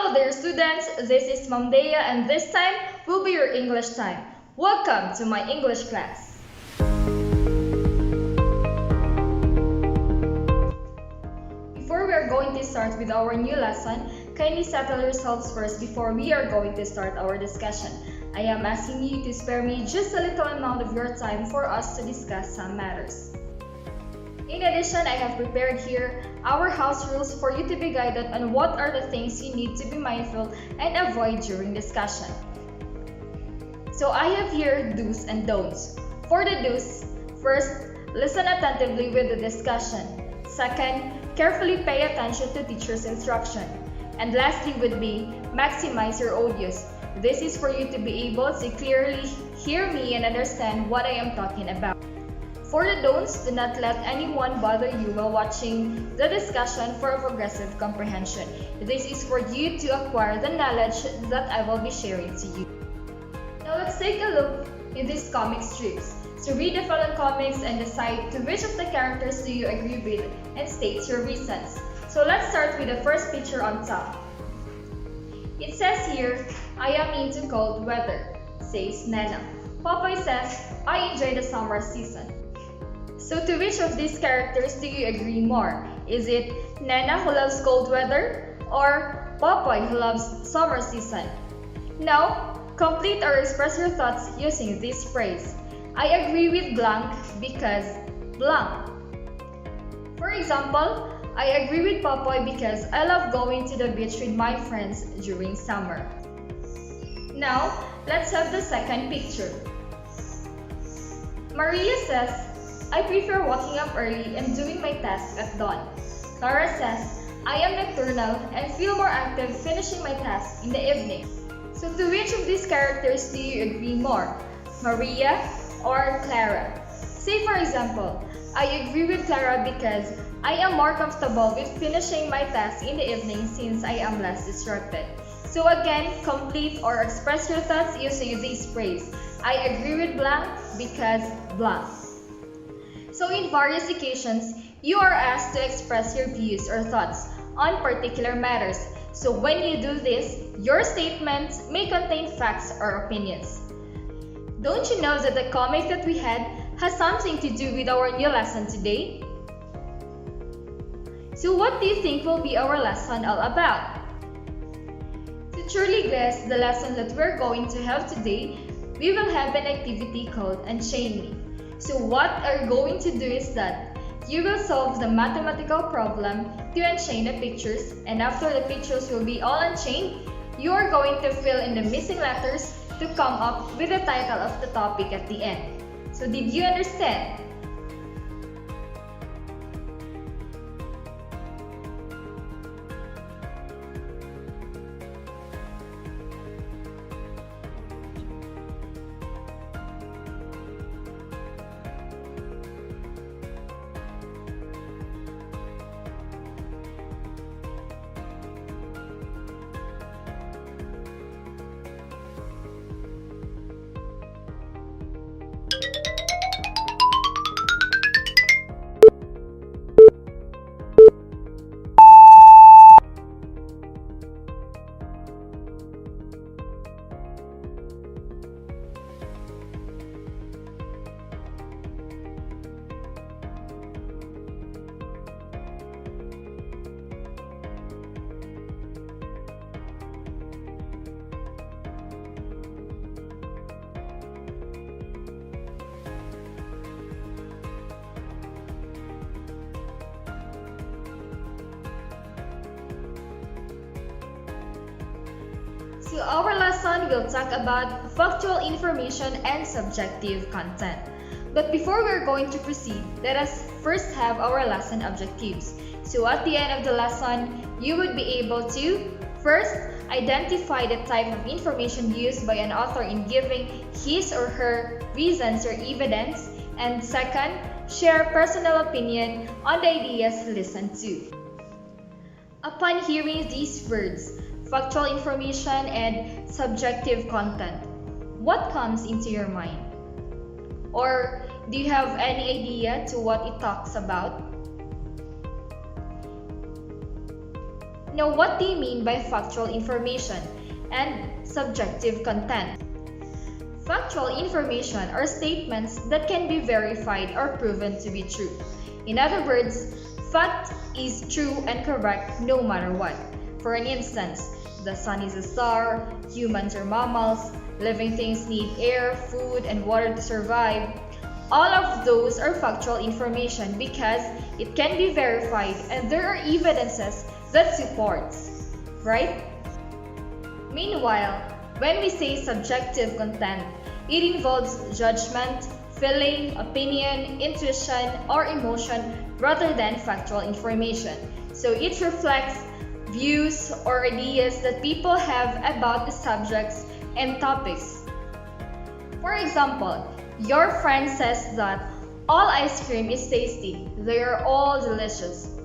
Hello there students, this is Ma'am Dea and this time will be your English time. Welcome to my English class. Before we are going to start with our new lesson, kindly settle yourselves first before we are going to start our discussion. I am asking you to spare me just a little amount of your time for us to discuss some matters. In addition, I have prepared here our house rules for you to be guided on what are the things you need to be mindful and avoid during discussion. So I have here do's and don'ts. For the do's, first, listen attentively with the discussion. Second, carefully pay attention to teacher's instruction. And lastly would be, maximize your audios. This is for you to be able to clearly hear me and understand what I am talking about. For the don'ts, do not let anyone bother you while watching the discussion for a progressive comprehension. This is for you to acquire the knowledge that I will be sharing to you. Now let's take a look in these comic strips. So read the following comics and decide to which of the characters do you agree with and state your reasons. So let's start with the first picture on top. It says here, I am into cold weather, says Nana. Popeye says, I enjoy the summer season. So to which of these characters do you agree more? Is it Nana who loves cold weather or Popeye who loves summer season? Now, complete or express your thoughts using this phrase. I agree with blank because blank. For example, I agree with Popeye because I love going to the beach with my friends during summer. Now, let's have the second picture. Maria says, I prefer waking up early and doing my tasks at dawn. Laura says, I am nocturnal and feel more active finishing my tasks in the evening. So to which of these characters do you agree more? Maria or Clara? Say for example, I agree with Clara because I am more comfortable with finishing my tasks in the evening since I am less distracted. So again, complete or express your thoughts using this phrase. I agree with blank because blank. So in various occasions, you are asked to express your views or thoughts on particular matters. So when you do this, your statements may contain facts or opinions. Don't you know that the comic that we had has something to do with our new lesson today? So what do you think will be our lesson all about? To truly grasp the lesson that we're going to have today, we will have an activity called Unchain Me. So what are you going to do is that you will solve the mathematical problem to unchain the pictures, and after the pictures will be all unchained, you are going to fill in the missing letters to come up with the title of the topic at the end. So did you understand? So our lesson will talk about factual information and subjective content. But before we're going to proceed, let us first have our lesson objectives. So at the end of the lesson, you would be able to first, identify the type of information used by an author in giving his or her reasons or evidence, and second, share personal opinion on the ideas listened to. Upon hearing these words, factual information and subjective content, what comes into your mind? Or do you have any idea to what it talks about? Now, what do you mean by factual information and subjective content? Factual information are statements that can be verified or proven to be true. In other words, fact is true and correct no matter what. For an instance, the sun is a star, humans are mammals, living things need air, food, and water to survive. All of those are factual information because it can be verified and there are evidences that supports, right? Meanwhile, when we say subjective content, it involves judgment, feeling, opinion, intuition, or emotion rather than factual information. So it reflects views or ideas that people have about the subjects and topics. For example, your friend says that all ice cream is tasty, they are all delicious.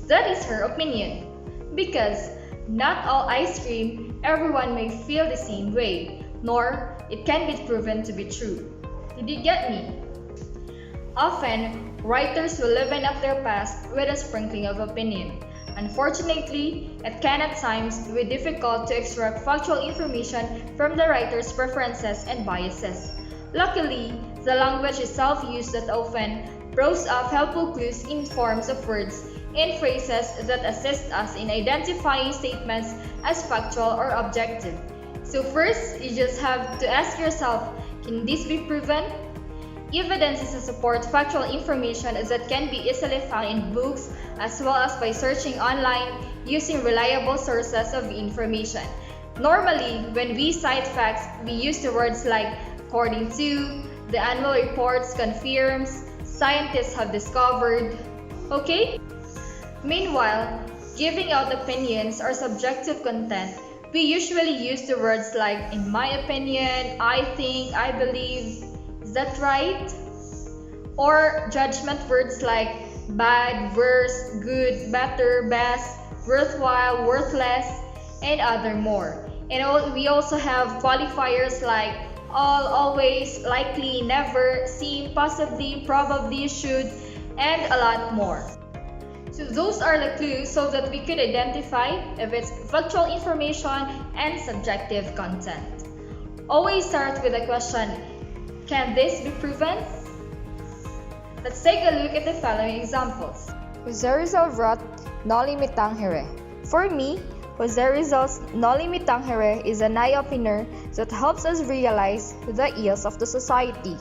That is her opinion. Because not all ice cream everyone may feel the same way, nor it can be proven to be true. Did you get me? Often, writers will liven up their past with a sprinkling of opinion. Unfortunately, it can at times be difficult to extract factual information from the writer's preferences and biases. Luckily, the language is self-used that often throws up helpful clues in forms of words and phrases that assist us in identifying statements as factual or objective. So first, you just have to ask yourself, can this be proven? Evidences to support factual information that can be easily found in books as well as by searching online using reliable sources of information. Normally, when we cite facts, we use the words like according to, the annual reports confirms, scientists have discovered, okay? Meanwhile, giving out opinions or subjective content, we usually use the words like in my opinion, I think, I believe, is that right? Or judgment words like bad, worse, good, better, best, worthwhile, worthless, and other more. And we also have qualifiers like all, always, likely, never, seem, possibly, probably, should, and a lot more. So those are the clues so that we could identify if it's factual information and subjective content. Always start with the question, can this be proven? Let's take a look at the following examples. Jose Rizal wrote Noli Me Tangere. For me, Jose Rizal's Noli Me Tangere is an eye-opener that helps us realize the ills of the society.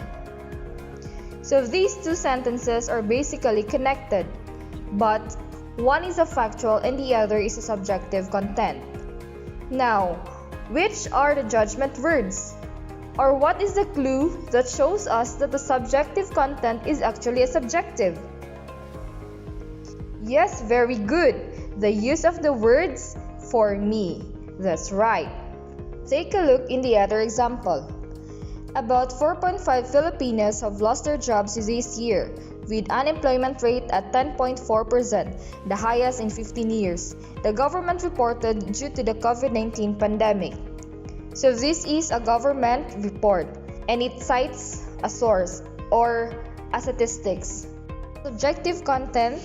So these two sentences are basically connected, but one is a factual and the other is a subjective content. Now, which are the judgment words? Or what is the clue that shows us that the subjective content is actually a subjective? Yes, very good. The use of the words for me. That's right. Take a look in the other example. About 4.5 Filipinos have lost their jobs this year, with unemployment rate at 10.4%, the highest in 15 years. The government reported due to the COVID-19 pandemic. So this is a government report and it cites a source or a statistics. Subjective content,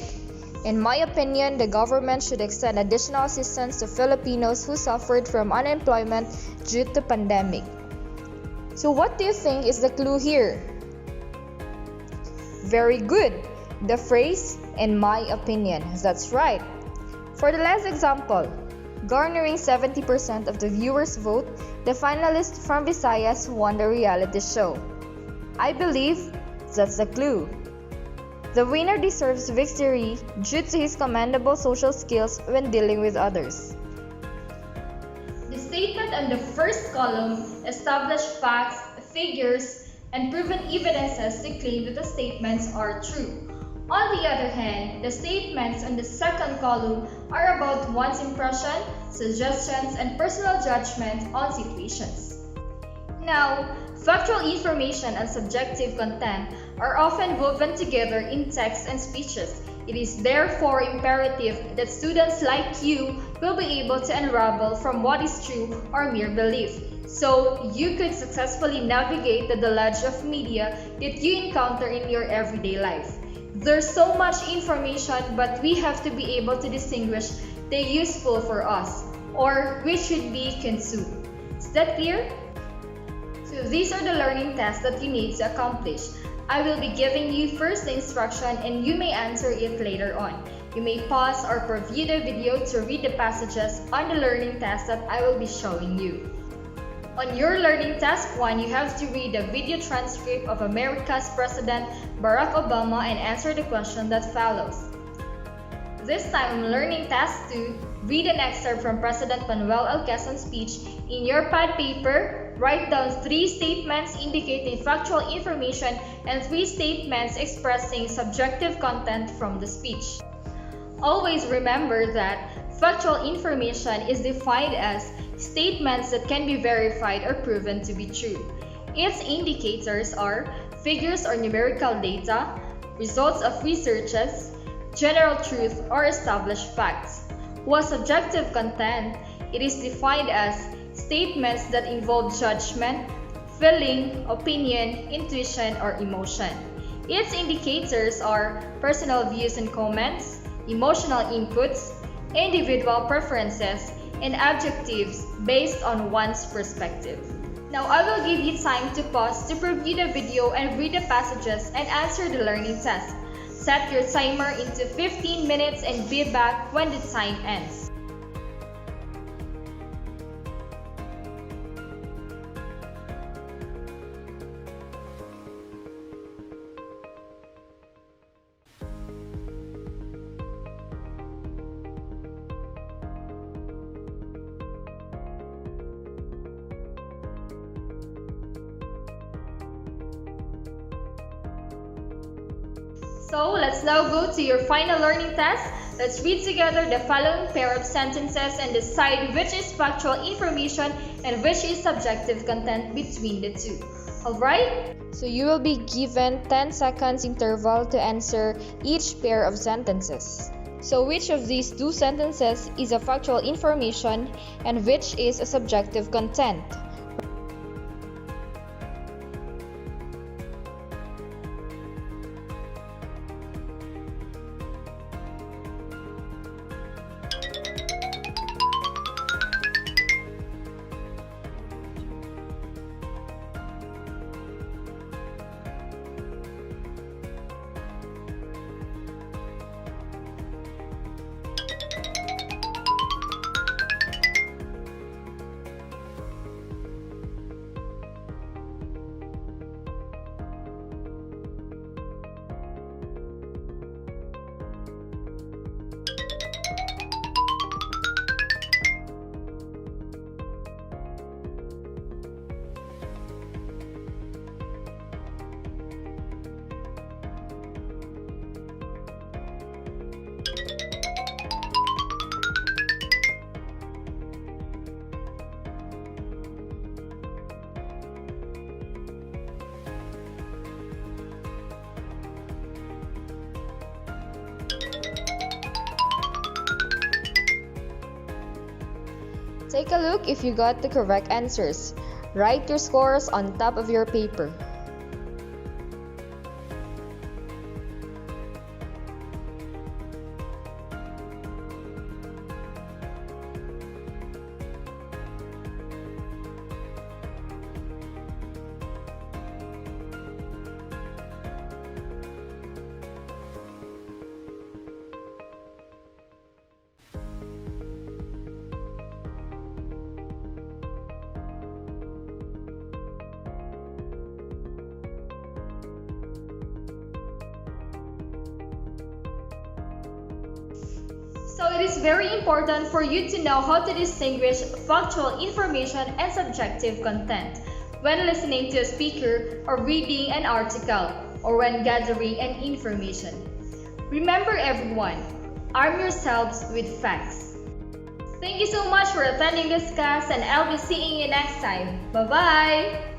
in my opinion, the government should extend additional assistance to Filipinos who suffered from unemployment due to pandemic. So what do you think is the clue here? Very good. The phrase, in my opinion. That's right. For the last example, garnering 70% of the viewers' vote, the finalist from Visayas won the reality show. I believe that's the clue. The winner deserves victory due to his commendable social skills when dealing with others. The statement on the first column established facts, figures, and proven evidences to claim that the statements are true. On the other hand, the statements on the second column are about one's impression, suggestions, and personal judgment on situations. Now, factual information and subjective content are often woven together in text and speeches. It is therefore imperative that students like you will be able to unravel from what is true or mere belief, so you could successfully navigate the deluge of media that you encounter in your everyday life. There's so much information, but we have to be able to distinguish they useful for us, or which should be consumed. Is that clear? So these are the learning tests that you need to accomplish. I will be giving you first the instruction and you may answer it later on. You may pause or preview the video to read the passages on the learning test that I will be showing you. On your learning task 1, you have to read the video transcript of America's President Barack Obama and answer the question that follows. This time on learning task 2, read an excerpt from President Manuel L. Quezon's speech. In your pad paper, write down 3 statements indicating factual information and 3 statements expressing subjective content from the speech. Always remember that factual information is defined as statements that can be verified or proven to be true. Its indicators are figures or numerical data, results of researches, general truth or established facts. While subjective content, it is defined as statements that involve judgment, feeling, opinion, intuition, or emotion. Its indicators are personal views and comments, emotional inputs, individual preferences, and adjectives based on one's perspective. Now I will give you time to pause to preview the video and read the passages and answer the learning test. Set your timer into 15 minutes and be back when the time ends. So let's now go to your final learning test. Let's read together the following pair of sentences and decide which is factual information and which is subjective content between the two. Alright? So you will be given 10 seconds interval to answer each pair of sentences. So which of these 2 sentences is a factual information and which is a subjective content? Take a look if you got the correct answers. Write your scores on top of your paper. So it is very important for you to know how to distinguish factual information and subjective content when listening to a speaker or reading an article or when gathering an information. Remember everyone, arm yourselves with facts. Thank you so much for attending this class and I'll be seeing you next time. Bye-bye!